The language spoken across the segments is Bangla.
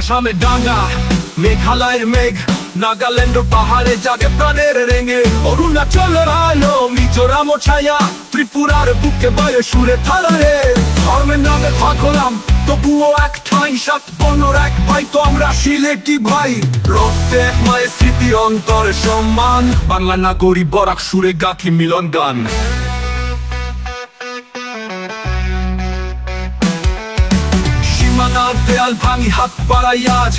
আসামে ডাঙ্গা, মেঘালয়ের মেঘ, নাগাল্যান্ডের পাহাড়ে জাগে প্রাণের রেঙে, অরুণাচলের আলো, মিজোরাম ও ছায়া, ত্রিপুরার বুকে বয়ে সুরে থালারে। ধর্মের নামে ভাগ হলাম তবুও এক ঠাঁই, সাত বর্ণর এক ভাই তো আমরা সিলেটি ভাই। রক্তে এক মায়ের স্মৃতি, অন্তরে সম্মান, বাংলা নাগরিক বরাক সুরে গাথি মিলন গান। সীমানার দেয়াল ভাঙি হাত বাড়াই আজ,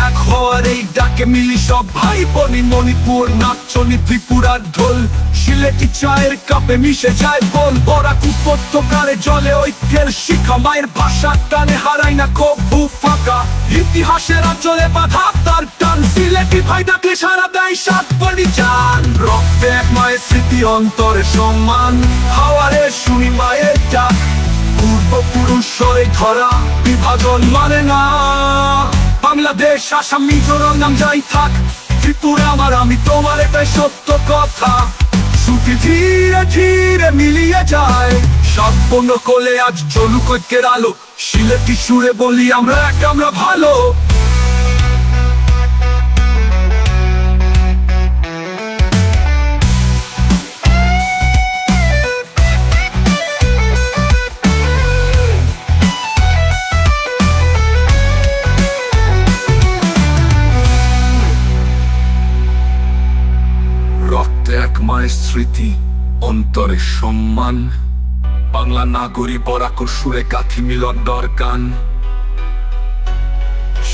এক হওয়ার এই ডাকে মিলি সব ভাই বোনি। মণিপুর নাচনি, ত্রিপুরার ঢোল, সিলেটি চায়ের কাপে মিশে যায় বল। বরাক উপত্যকারে জলে ঐক্যের শিখা, মায়ের ভাষার টানে হারাই না কভু ফাঁকা। ইতিহাসের অঞ্চলে বাধা তার টান, সিলেটি ভাই ডাকলে সারা দেয় সাত বনি জান। রক্তে এক মায়ের স্মৃতি, অন্তরে সম্মান, হাওয়ারে শুনি মায়ের ডাক। পূর্বপুরুষ হয়ে ধরা, বিভাজন মানে না। বাংলাদেশ, আসাম, মিজোরাম নাম যাই থাক, ত্রিপুরা আমার আমি তোমার, এটাই সত্য কথা। শ্রুতি ধীরে ধীরে মিলিয়ে যায়, সাত বর্ণ কোলে আজ জ্বলুক ঐক্যের আলো। সিলেটি সুরে বলি আমরা এক, আমরা ভালো। এক মায়ের স্মৃতি, অন্তরে সম্মান, বাংলা নাগরিক বরাক সুরে গাথি মিলন দরকান।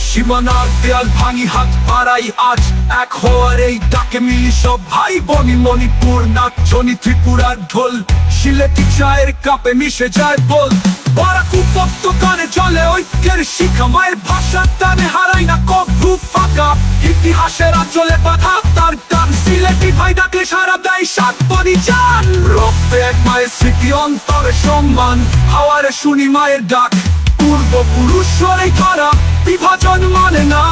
সীমানার দেয়াল ভাঙি হাত বাড়াই আজ, এক হওয়ার এই ডাকে মিলি সব ভাই বোনি। মণিপুর নাচনি, ত্রিপুরার ঢোল, সিলেটি চায়ের কাপে মিশে যায় বল। বরাক উপত্যকারে জলে ঐক্যের শিখা, মায়ের ভাষার টানে হারাই না কভু ফাঁকা। ইতিহাসের অঞ্চলে বাধা তার টান, সিলেটি ভাই ডাকলে সারা দেয় সাত বনি জান। রক্তে এক মায়ের স্মৃতি, অন্তরে সম্মান, হাওয়ারে শুনি মায়ের ডাক। পূর্বপুরুষ হয়ে ধরা, বিভাজন মানে না।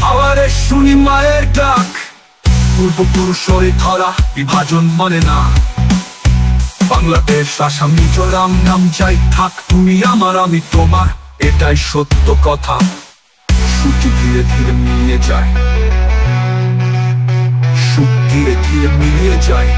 হাওয়ারে শুনি মায়ের ডাক, পূর্বপুরুষ হয়ে ধরা, বিভাজন মানে না। বাংলাদেশ, আসাম, মিজোরাম নাম যাই থাক, তুমি আমার আমি তোমার, এটাই সত্য কথা। শ্রুতি ধীরে ধীরে মিলিয়ে যায়, সুখ ধীরে ধীরে মিলিয়ে যায়।